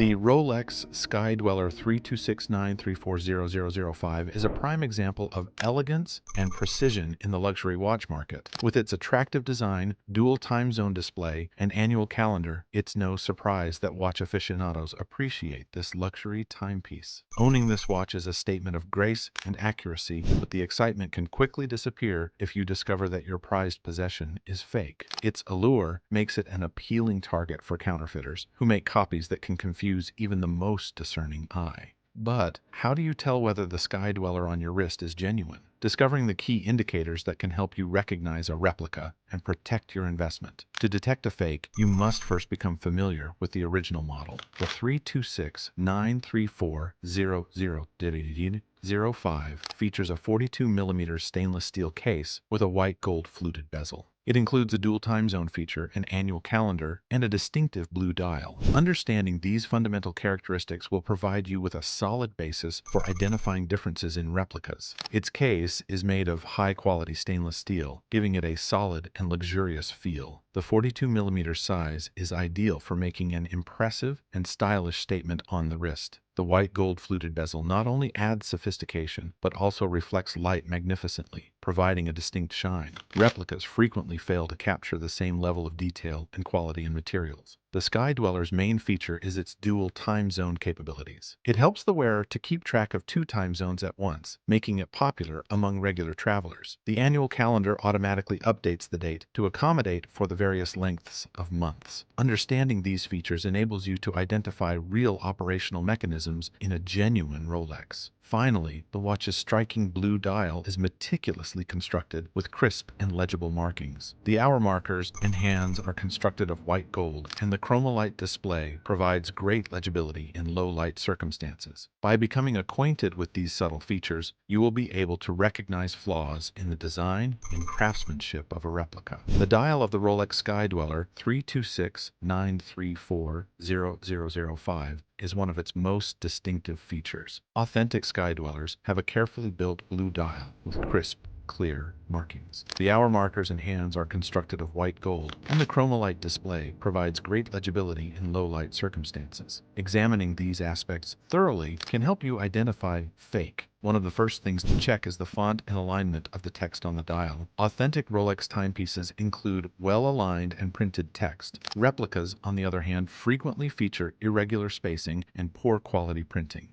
The Rolex Sky-Dweller 3269340005 is a prime example of elegance and precision in the luxury watch market. With its attractive design, dual time zone display, and annual calendar, it's no surprise that watch aficionados appreciate this luxury timepiece. Owning this watch is a statement of grace and accuracy, but the excitement can quickly disappear if you discover that your prized possession is fake. Its allure makes it an appealing target for counterfeiters who make copies that can confuse even the most discerning eye. But how do you tell whether the Sky-Dweller on your wrist is genuine? Discovering the key indicators that can help you recognize a replica and protect your investment. To detect a fake, you must first become familiar with the original model. The 3269340005 features a 42mm stainless steel case with a white gold fluted bezel. It includes a dual time zone feature, an annual calendar, and a distinctive blue dial. Understanding these fundamental characteristics will provide you with a solid basis for identifying differences in replicas. Its case is made of high-quality stainless steel, giving it a solid and luxurious feel. The 42mm size is ideal for making an impressive and stylish statement on the wrist. The white gold fluted bezel not only adds sophistication, but also reflects light magnificently, providing a distinct shine. Replicas frequently fail to capture the same level of detail and quality in materials. The Sky-Dweller's main feature is its dual time zone capabilities. It helps the wearer to keep track of 2 time zones at once, making it popular among regular travelers. The annual calendar automatically updates the date to accommodate for the various lengths of months. Understanding these features enables you to identify real operational mechanisms in a genuine Rolex. Finally, the watch's striking blue dial is meticulously constructed with crisp and legible markings. The hour markers and hands are constructed of white gold, and the chromolite display provides great legibility in low-light circumstances. By becoming acquainted with these subtle features, you will be able to recognize flaws in the design and craftsmanship of a replica. The dial of the Rolex Sky-Dweller 3269340005 is one of its most distinctive features. Authentic Sky-Dwellers have a carefully built blue dial with crisp, clear markings. The hour markers and hands are constructed of white gold, and the chromolite display provides great legibility in low-light circumstances. Examining these aspects thoroughly can help you identify fake. One of the first things to check is the font and alignment of the text on the dial. Authentic Rolex timepieces include well-aligned and printed text. Replicas, on the other hand, frequently feature irregular spacing and poor quality printing,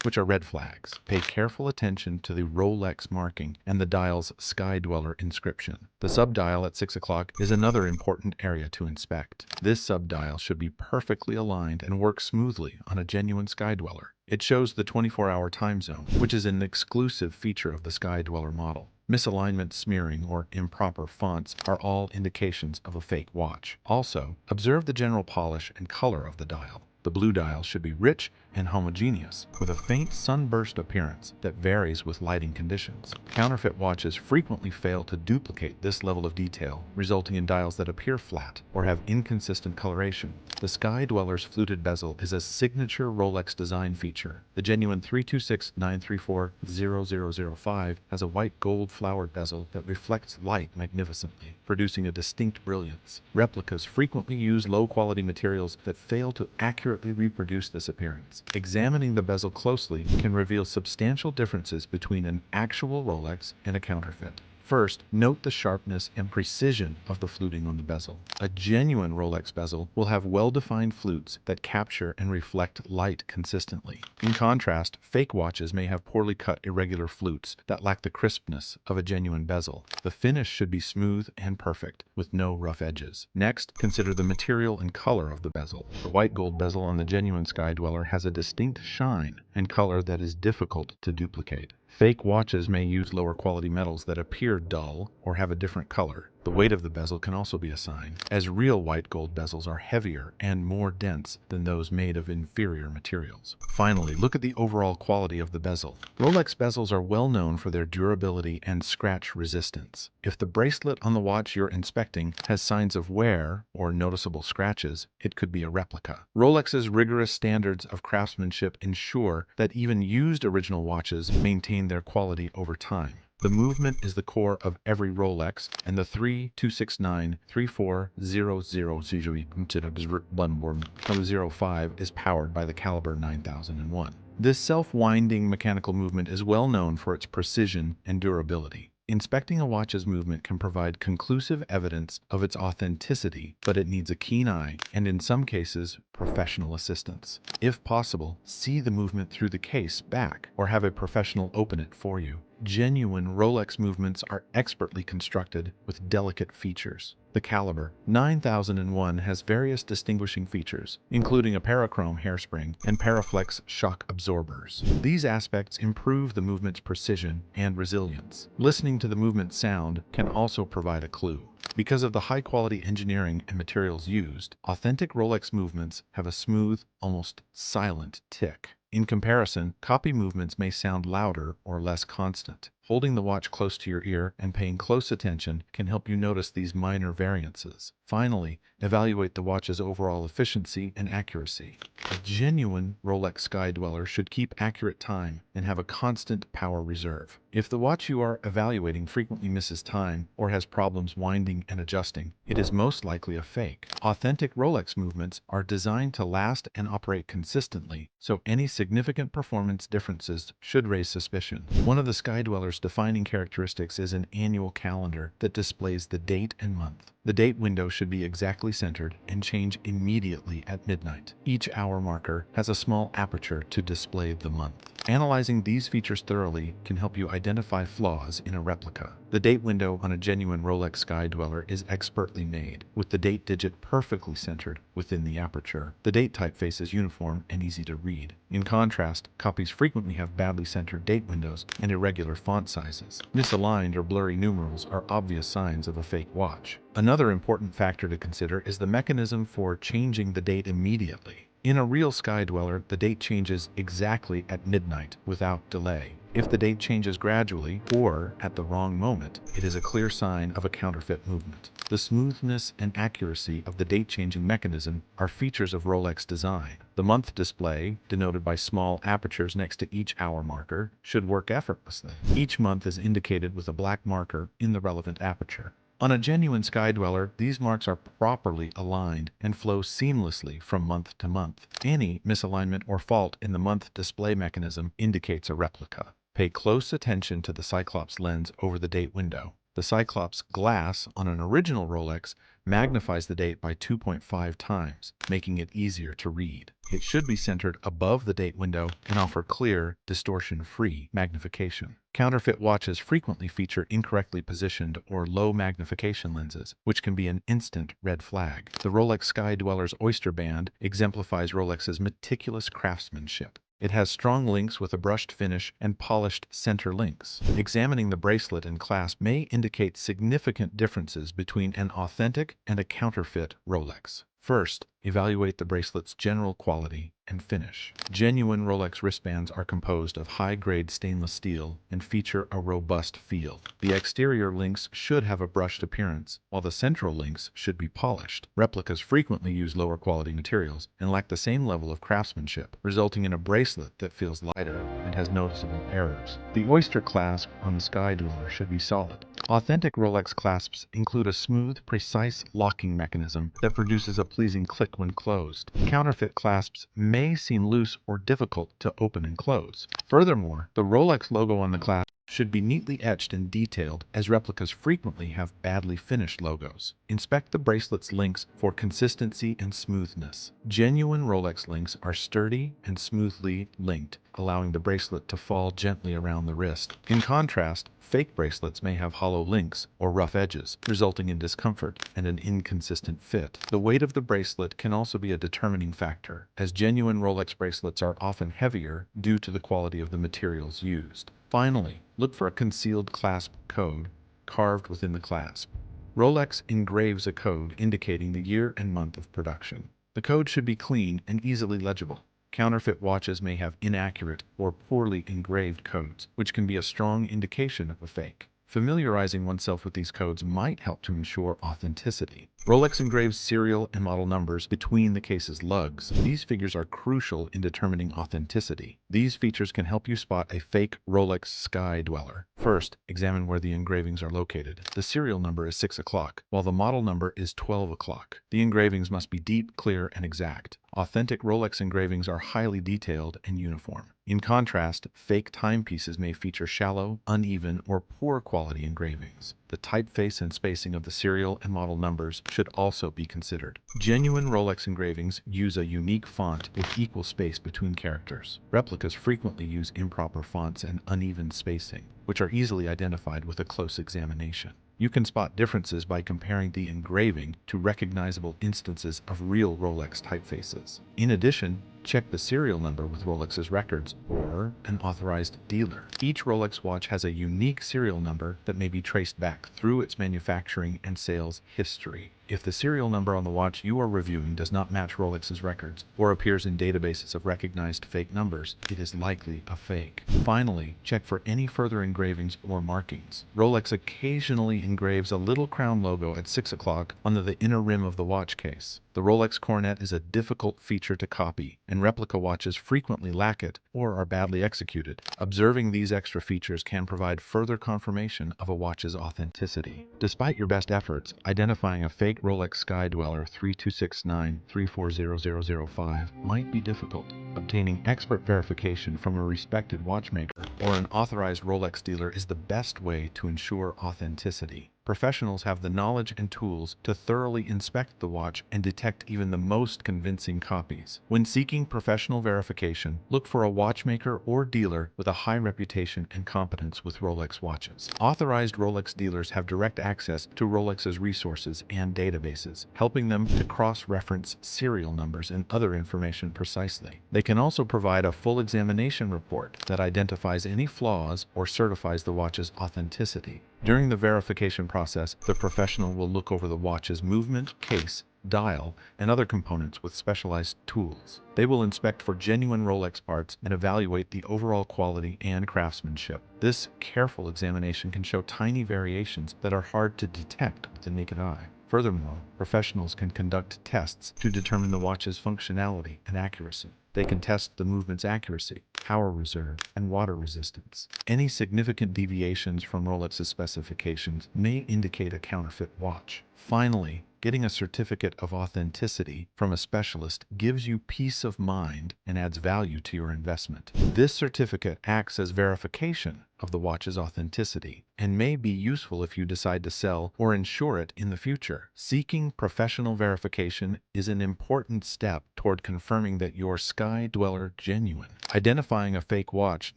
which are red flags. Pay careful attention to the Rolex marking and the dial's Sky-Dweller inscription. The subdial at 6 o'clock is another important area to inspect. This subdial should be perfectly aligned and work smoothly on a genuine Sky-Dweller. It shows the 24-hour time zone, which is an exclusive feature of the Sky-Dweller model. Misalignment, smearing, or improper fonts are all indications of a fake watch. Also, observe the general polish and color of the dial. The blue dial should be rich and homogeneous, with a faint sunburst appearance that varies with lighting conditions. Counterfeit watches frequently fail to duplicate this level of detail, resulting in dials that appear flat or have inconsistent coloration. The Sky-Dweller's fluted bezel is a signature Rolex design feature. The genuine 3269340005 has a white gold flowered bezel that reflects light magnificently, producing a distinct brilliance. Replicas frequently use low-quality materials that fail to accurately reproduce this appearance. Examining the bezel closely can reveal substantial differences between an actual Rolex and a counterfeit. First, note the sharpness and precision of the fluting on the bezel. A genuine Rolex bezel will have well-defined flutes that capture and reflect light consistently. In contrast, fake watches may have poorly cut irregular flutes that lack the crispness of a genuine bezel. The finish should be smooth and perfect, with no rough edges. Next, consider the material and color of the bezel. The white gold bezel on the genuine Sky-Dweller has a distinct shine and color that is difficult to duplicate. Fake watches may use lower quality metals that appear dull or have a different color. The weight of the bezel can also be a sign, as real white gold bezels are heavier and more dense than those made of inferior materials. Finally, look at the overall quality of the bezel. Rolex bezels are well known for their durability and scratch resistance. If the bracelet on the watch you're inspecting has signs of wear or noticeable scratches, it could be a replica. Rolex's rigorous standards of craftsmanship ensure that even used original watches maintain their quality over time. The movement is the core of every Rolex, and the 3269-340005 is powered by the caliber 9001. This self-winding mechanical movement is well known for its precision and durability. Inspecting a watch's movement can provide conclusive evidence of its authenticity, but it needs a keen eye and, in some cases, professional assistance. If possible, see the movement through the case back or have a professional open it for you. Genuine Rolex movements are expertly constructed with delicate features. The caliber 9001 has various distinguishing features, including a parachrome hairspring and Paraflex shock absorbers. These aspects improve the movement's precision and resilience. Listening to the movement sound can also provide a clue. Because of the high-quality engineering and materials used, authentic Rolex movements have a smooth, almost silent tick. In comparison, copy movements may sound louder or less constant. Holding the watch close to your ear and paying close attention can help you notice these minor variances. Finally, evaluate the watch's overall efficiency and accuracy. A genuine Rolex Sky-Dweller should keep accurate time and have a constant power reserve. If the watch you are evaluating frequently misses time or has problems winding and adjusting, it is most likely a fake. Authentic Rolex movements are designed to last and operate consistently, so any significant performance differences should raise suspicion. One of the Sky-Dweller's defining characteristics is an annual calendar that displays the date and month. The date window should be exactly centered and change immediately at midnight. Each hour marker has a small aperture to display the month. Analyzing these features thoroughly can help you identify flaws in a replica. The date window on a genuine Rolex Sky-Dweller is expertly made, with the date digit perfectly centered within the aperture. The date typeface is uniform and easy to read. In contrast, copies frequently have badly centered date windows and irregular font sizes. Misaligned or blurry numerals are obvious signs of a fake watch. Another important factor to consider is the mechanism for changing the date immediately. In a real Sky-Dweller, the date changes exactly at midnight without delay. If the date changes gradually or at the wrong moment, it is a clear sign of a counterfeit movement. The smoothness and accuracy of the date-changing mechanism are features of Rolex design. The month display, denoted by small apertures next to each hour marker, should work effortlessly. Each month is indicated with a black marker in the relevant aperture. On a genuine Sky-Dweller, these marks are properly aligned and flow seamlessly from month to month. Any misalignment or fault in the month display mechanism indicates a replica. Pay close attention to the Cyclops lens over the date window. The Cyclops glass on an original Rolex magnifies the date by 2.5 times, making it easier to read. It should be centered above the date window and offer clear, distortion-free magnification. Counterfeit watches frequently feature incorrectly positioned or low magnification lenses, which can be an instant red flag. The Rolex Sky-Dweller's oyster band exemplifies Rolex's meticulous craftsmanship. It has strong links with a brushed finish and polished center links. Examining the bracelet and clasp may indicate significant differences between an authentic and a counterfeit Rolex. First, evaluate the bracelet's general quality and finish. Genuine Rolex wristbands are composed of high-grade stainless steel and feature a robust feel. The exterior links should have a brushed appearance, while the central links should be polished. Replicas frequently use lower quality materials and lack the same level of craftsmanship, resulting in a bracelet that feels lighter and has noticeable errors. The oyster clasp on the Sky-Dweller should be solid. Authentic Rolex clasps include a smooth, precise locking mechanism that produces a pleasing click when closed. Counterfeit clasps may seem loose or difficult to open and close. Furthermore, the Rolex logo on the clasp should be neatly etched and detailed, as replicas frequently have badly finished logos. Inspect the bracelet's links for consistency and smoothness. Genuine Rolex links are sturdy and smoothly linked, allowing the bracelet to fall gently around the wrist. In contrast, fake bracelets may have hollow links or rough edges, resulting in discomfort and an inconsistent fit. The weight of the bracelet can also be a determining factor, as genuine Rolex bracelets are often heavier due to the quality of the materials used. Finally, look for a concealed clasp code carved within the clasp. Rolex engraves a code indicating the year and month of production. The code should be clean and easily legible. Counterfeit watches may have inaccurate or poorly engraved codes, which can be a strong indication of a fake. Familiarizing oneself with these codes might help to ensure authenticity. Rolex engraves serial and model numbers between the case's lugs. These figures are crucial in determining authenticity. These features can help you spot a fake Rolex Sky-Dweller. First, examine where the engravings are located. The serial number is 6 o'clock, while the model number is 12 o'clock. The engravings must be deep, clear, and exact. Authentic Rolex engravings are highly detailed and uniform. In contrast, fake timepieces may feature shallow, uneven, or poor quality engravings. The typeface and spacing of the serial and model numbers should also be considered. Genuine Rolex engravings use a unique font with equal space between characters. Replicas frequently use improper fonts and uneven spacing, which are easily identified with a close examination. You can spot differences by comparing the engraving to recognizable instances of real Rolex typefaces. In addition, check the serial number with Rolex's records or an authorized dealer. Each Rolex watch has a unique serial number that may be traced back through its manufacturing and sales history. If the serial number on the watch you are reviewing does not match Rolex's records or appears in databases of recognized fake numbers, it is likely a fake. Finally, check for any further engravings or markings. Rolex occasionally engraves a little crown logo at 6 o'clock on the inner rim of the watch case. The Rolex coronet is a difficult feature to copy, and replica watches frequently lack it or are badly executed. Observing these extra features can provide further confirmation of a watch's authenticity. Despite your best efforts, identifying a fake Rolex Sky-Dweller 3269340005 might be difficult. Obtaining expert verification from a respected watchmaker or an authorized Rolex dealer is the best way to ensure authenticity. Professionals have the knowledge and tools to thoroughly inspect the watch and detect even the most convincing copies. When seeking professional verification, look for a watchmaker or dealer with a high reputation and competence with Rolex watches. Authorized Rolex dealers have direct access to Rolex's resources and databases, helping them to cross-reference serial numbers and other information precisely. They can also provide a full examination report that identifies any flaws or certifies the watch's authenticity. During the verification process, the professional will look over the watch's movement, case, dial, and other components with specialized tools. They will inspect for genuine Rolex parts and evaluate the overall quality and craftsmanship. This careful examination can show tiny variations that are hard to detect with the naked eye. Furthermore, professionals can conduct tests to determine the watch's functionality and accuracy. They can test the movement's accuracy, power reserve, and water resistance. Any significant deviations from Rolex's specifications may indicate a counterfeit watch. Finally, getting a certificate of authenticity from a specialist gives you peace of mind and adds value to your investment. This certificate acts as verification of the watch's authenticity and may be useful if you decide to sell or insure it in the future. Seeking professional verification is an important step toward confirming that your Sky-Dweller genuine. Identifying a fake watch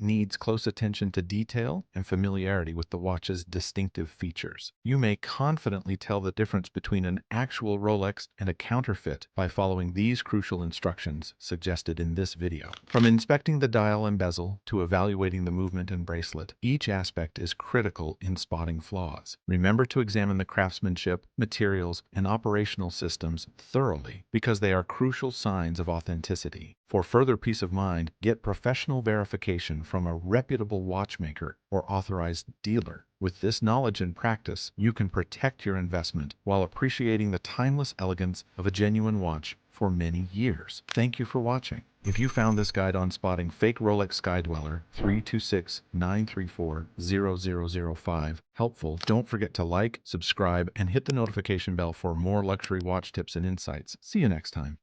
needs close attention to detail and familiarity with the watch's distinctive features. You may confidently tell the difference between an actual Rolex and a counterfeit by following these crucial instructions suggested in this video. From inspecting the dial and bezel to evaluating the movement and bracelet, each aspect is critical in spotting flaws. Remember to examine the craftsmanship, materials, and operational systems thoroughly because they are crucial signs of authenticity. For further peace of mind, get professional verification from a reputable watchmaker or authorized dealer. With this knowledge and practice, you can protect your investment while appreciating the timeless elegance of a genuine watch for many years. Thank you for watching. If you found this guide on spotting fake Rolex Sky-Dweller 3269340005 helpful, don't forget to like, subscribe, and hit the notification bell for more luxury watch tips and insights. See you next time.